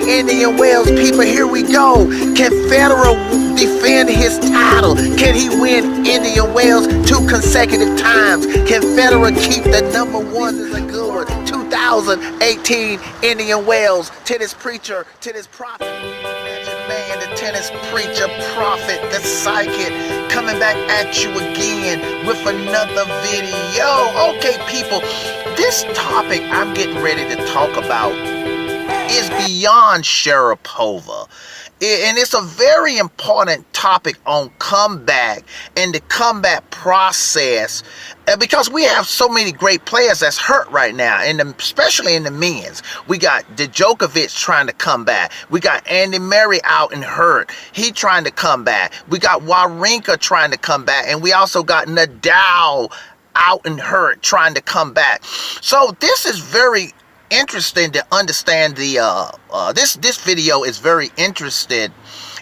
Indian Wells, people, here we go. Can Federer defend his title? Can he win Indian Wells 2 consecutive times? Can Federer keep the number one? Is a good one. 2018 Indian Wells. Tennis preacher, tennis prophet, magic man, the tennis preacher, prophet, the psychic, coming back at you again with another video. Okay, people, this topic I'm getting ready to talk about is beyond Sharapova. And it's a very important topic on comeback and the comeback process, because we have so many great players that's hurt right now, and especially in the men's. We got Djokovic trying to come back. We got Andy Murray out and hurt. He trying to come back. We got Wawrinka trying to come back, and we also got Nadal out and hurt trying to come back. So this is very interesting to understand. The this video is very interested.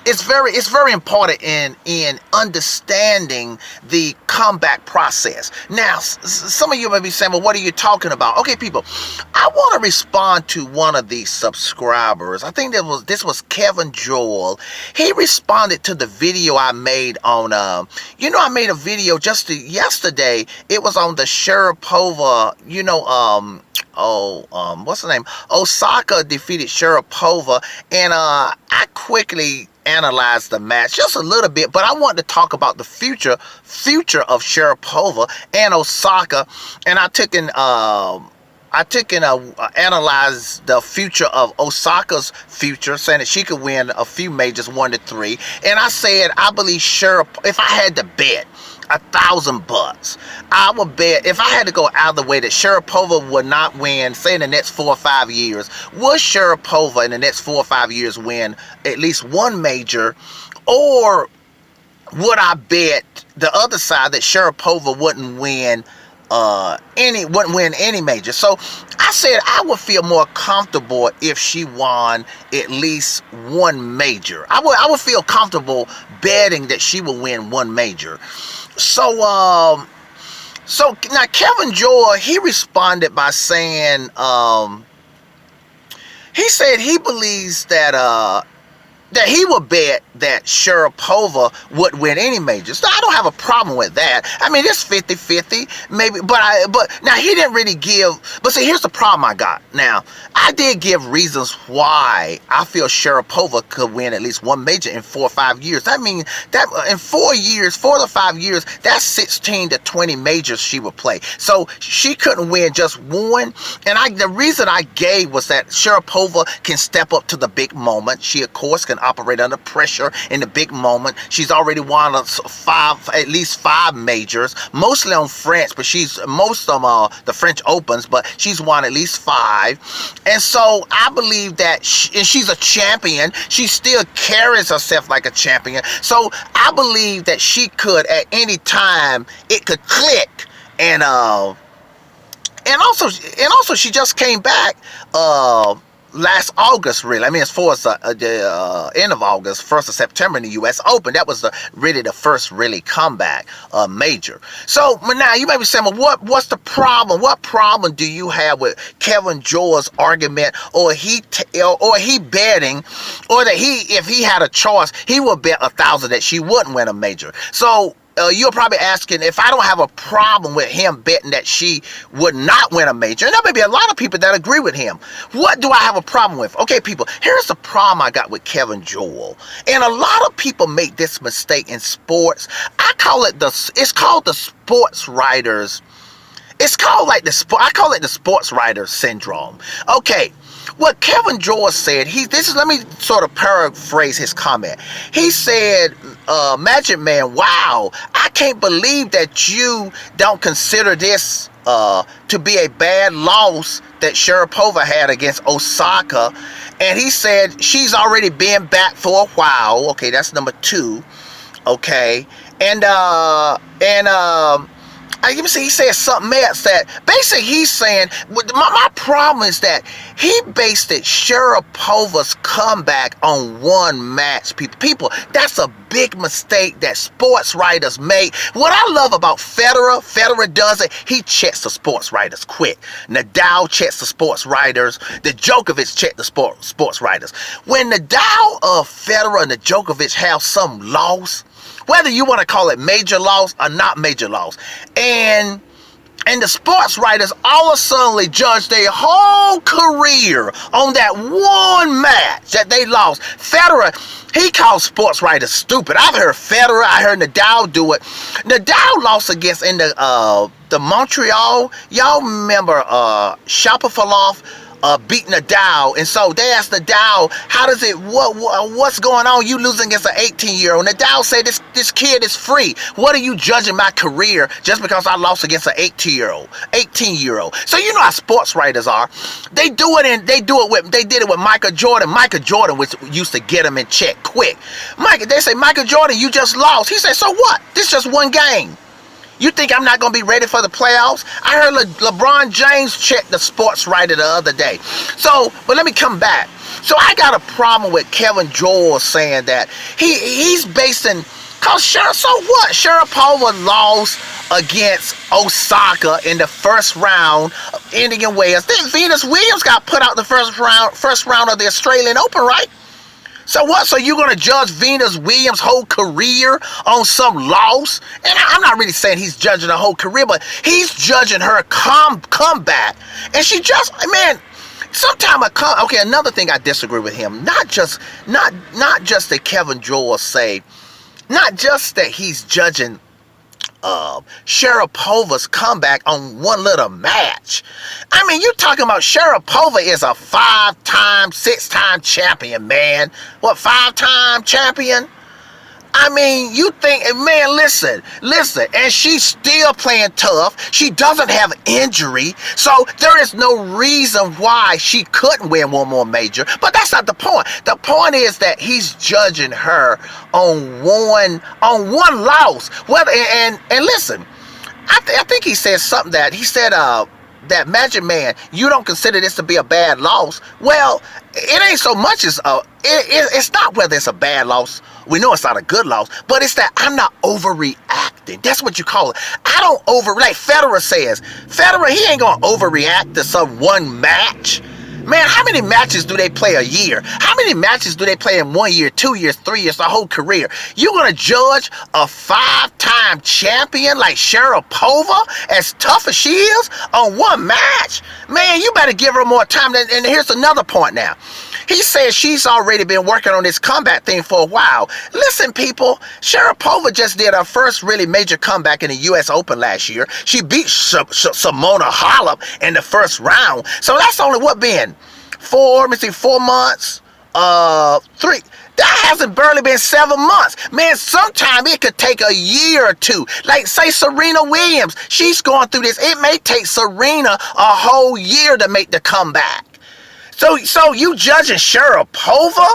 It's very important in understanding the comeback process. Now, some of you may be saying, well, what are you talking about? Okay, people, I want to respond to one of these subscribers. I think this was Kevin Joel. He responded to the video I made on, I made a video just yesterday. It was on the Sharapova, what's the name? Osaka defeated Sharapova, and I quickly analyzed the match just a little bit, but I want to talk about the future of Sharapova and Osaka, and I took and analyzed the future of Osaka's future, saying that she could win a few majors, 1 to 3, and I said I believe Sharapova, if I had to bet $1,000, I would bet, if I had to go out of the way, that Sharapova would not win, say in the next 4 or 5 years. Would Sharapova in the next 4 or 5 years win at least 1 major, or would I bet the other side that Sharapova wouldn't win any major? So I said I would feel more comfortable if she won at least 1 major. I would feel comfortable betting that she will win 1 major. So now Kevin Joel, he responded by saying, he said he believes that he would bet that Sharapova would win any majors. So I don't have a problem with that. I mean, it's 50-50, maybe, but now he didn't really give, but see, here's the problem I got. Now, I did give reasons why I feel Sharapova could win at least 1 major in 4 or 5 years. I mean, that in 4 to 5 years, that's 16 to 20 majors she would play. So she couldn't win just 1, and the reason I gave was that Sharapova can step up to the big moment. She, of course, can operate under pressure in the big moment. She's already won at least 5 majors, mostly on France, but most of them the French Opens, but she's won at least 5. And so I believe that and she's a champion. She still carries herself like a champion. So I believe that she could, at any time, it could click, and also she just came back last August, really. I mean, as far as the end of August, 1st of September in the U.S. Open, that was really the first really comeback major. So now you may be saying, well, what's the problem? What problem do you have with Kevin Joel's argument, or he betting, or that if he had a choice, he would bet 1,000 that she wouldn't win a major? So you're probably asking if I don't have a problem with him betting that she would not win a major. And there may be a lot of people that agree with him. What do I have a problem with? Okay, people, here's the problem I got with Kevin Joel. And a lot of people make this mistake in sports. I call it it's called the sports writers. It's called like I call it the sports writer syndrome. Okay. What Kevin Joel said, let me sort of paraphrase his comment. He said, Magic Man, wow, I can't believe that you don't consider this to be a bad loss that Sharapova had against Osaka. And he said she's already been back for a while. Okay, that's number 2. Okay. And Let me see, he said something else that basically he's saying, my problem is that he based it Sharapova's comeback on one match. People, that's a big mistake that sports writers make. What I love about Federer does it, he checks the sports writers quick. Nadal checks the sports writers. The Djokovic check the sports writers. When Nadal, Federer, and the Djokovic have some loss, whether you want to call it major loss or not major loss, and the sports writers all of a sudden judge their whole career on that one match that they lost. Federer, he calls sports writers stupid. I've heard Federer, I heard Nadal do it. Nadal lost against in the Montreal. Y'all remember Sharapova beat Nadal, and so they asked Nadal, how does it, what's going on? You losing against an 18-year-old. Nadal said, this kid is free. What are you judging my career just because I lost against an 18-year-old? So you know how sports writers are. They did it with Michael Jordan. Michael Jordan used to get him in check quick. They say, Michael Jordan, you just lost. He said, so what? This is just one game. You think I'm not going to be ready for the playoffs? I heard LeBron James check the sports writer the other day. So, but let me come back. So I got a problem with Kevin Joel saying that he's basing, cause so what? Sharapova lost against Osaka in the first round of Indian Wells. Then Venus Williams got put out the first round of the Australian Open, right? So what? So you're going to judge Venus Williams' whole career on some loss? And I'm not really saying he's judging her whole career, but he's judging her comeback. And she just, man, sometimes okay, another thing I disagree with him. Not just that Kevin Joel say, not just that he's judging Sharapova's comeback on one little match. I mean, you're talking about Sharapova is a 5-time, 6-time champion, man. What, 5-time champion? I mean, you think, man, listen, and she's still playing tough. She doesn't have injury, so there is no reason why she couldn't win one more major. But that's not the point. The point is that he's judging her on one loss. Whether and listen, I think he said something that he said that Magic Man, you don't consider this to be a bad loss. Well, it ain't so much as it's not whether it's a bad loss. We know it's not a good loss, but it's that I'm not overreacting. That's what you call it. I don't like Federer says. Federer, he ain't gonna overreact to some one match. Man, how many matches do they play a year? How many matches do they play in 1 year, 2 years, 3 years, the whole career? You're going to judge a 5-time champion like Sharapova, as tough as she is, on one match? Man, you better give her more time. And here's another point now. He says she's already been working on this comeback thing for a while. Listen, people, Sharapova just did her first really major comeback in the U.S. Open last year. She beat Simona Halep in the first round. So that's only what been 4 months, 3. That hasn't barely been 7 months. Man, sometimes it could take a year or two. Like, say, Serena Williams, she's going through this. It may take Serena a whole year to make the comeback. So you judging Sharapova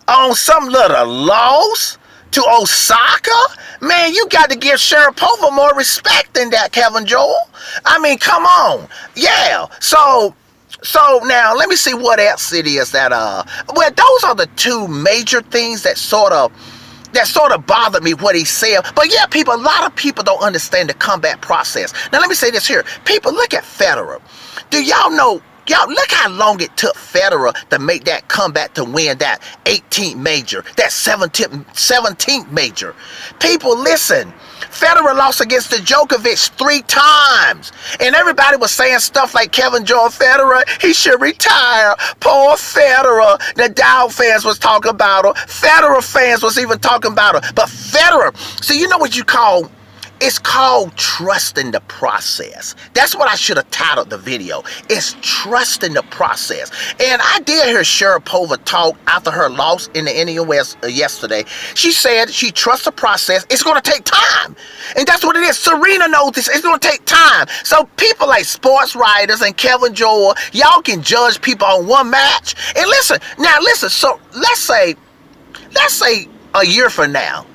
on some little loss to Osaka? Man, you got to give Sharapova more respect than that, Kevin Joel. I mean, come on. Yeah. So now let me see what else it is that well, those are the two major things that sort of bothered me what he said. But yeah, a lot of people don't understand the comeback process. Now let me say this here. People, look at Federer. Do y'all know? Y'all, look how long it took Federer to make that comeback to win that 18th major, that 17th major. People, listen. Federer lost against the Djokovic 3 times. And everybody was saying stuff like Kevin Joel, Federer, he should retire. Poor Federer. Nadal fans was talking about her. Federer fans was even talking about her. But Federer, so you know what you call... It's called trusting the process. That's what I should have titled the video. It's trusting the process. And I did hear Sharapova talk after her loss in the Indian Wells yesterday. She said she trusts the process. It's going to take time. And that's what it is. Serena knows this. It's going to take time. So people like sports writers and Kevin Joel, y'all can judge people on one match. And listen, so let's say a year from now,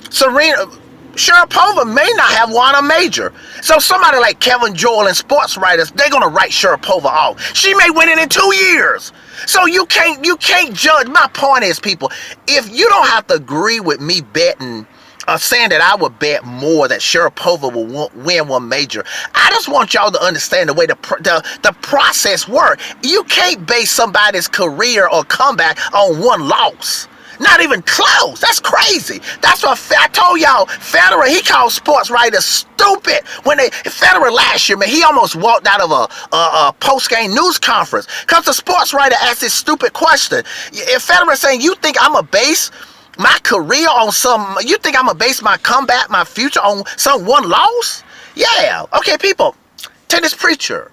Serena... Sharapova may not have won a major. So somebody like Kevin Joel and sports writers, they're gonna write Sharapova off. She may win it in 2 years. So you can't judge. My point is, people, if you don't have to agree with me betting saying that I would bet more that Sharapova will win one major, I just want y'all to understand the way the process works. You can't base somebody's career or comeback on one loss. Not even close. That's crazy. That's what I told y'all. Federer, he called sports writers stupid. Federer last year, man, he almost walked out of a post-game news conference because the sports writer asked this stupid question. If Federer saying, you think I'm a base my career on you think I'm gonna base my comeback, my future on some one loss? Yeah. Okay, people. Tennis preacher.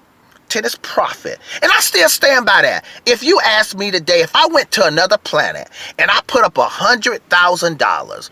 Tennis prophet. And I still stand by that. If you ask me today, if I went to another planet and I put up $100,000,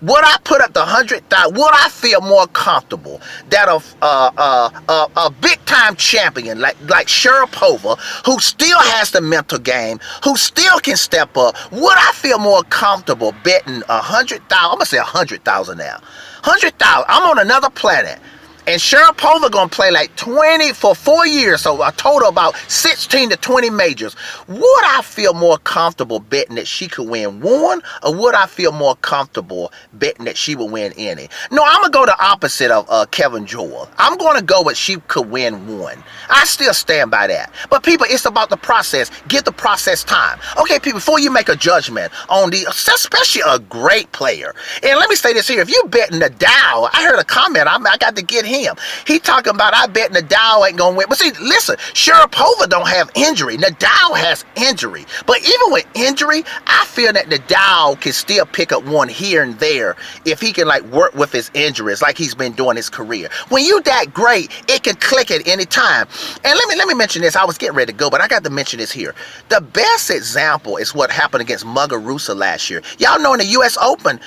would I put up the $100,000? Would I feel more comfortable that a big time champion like Sharapova, who still has the mental game, who still can step up? Would I feel more comfortable betting $100,000? I'm gonna say $100,000 now. $100,000. I'm on another planet. And Sharapova gonna play like 20 for 4 years, so a total about 16 to 20 majors. Would I feel more comfortable betting that she could win one, or would I feel more comfortable betting that she would win any? No, I'm gonna go the opposite of Kevin Joel. I'm gonna go with she could win one. I still stand by that. But people, it's about the process. Give the process time. Okay, people, before you make a judgment on especially a great player. And let me say this here: if you betting Nadal, I heard a comment. I got to get him. He talking about, I bet Nadal ain't gonna win. But see, listen, Sharapova don't have injury. Nadal has injury. But even with injury, I feel that Nadal can still pick up one here and there if he can like work with his injuries like he's been doing his career. When you that great, it can click at any time. And let me mention this. I was getting ready to go, but I got to mention this here. The best example is what happened against Muguruza last year. Y'all know in the U.S. Open,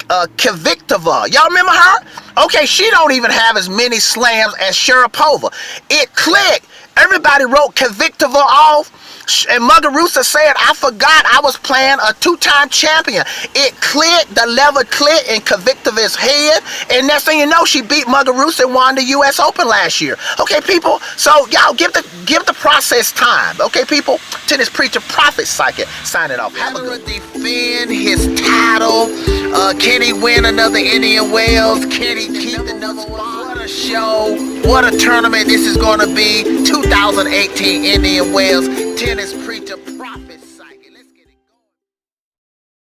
Kvitova. Y'all remember her? Okay, she don't even have as many slams as Sharapova. It clicked. Everybody wrote Kvitova off. And Muguruza said, I forgot I was playing a two-time champion. It clicked, the lever clicked in Kvitova's head. And next thing you know, she beat Muguruza and won the U.S. Open last year. Okay, people? So, y'all, give the process time. Okay, people? Tennis preacher, prophet, psychic, signing off. Have a good defend his title. Can he win another Indian Wells? Can he keep the number one? What a show. What a tournament this is going to be. 2018 Indian Wells. Tennis preacher.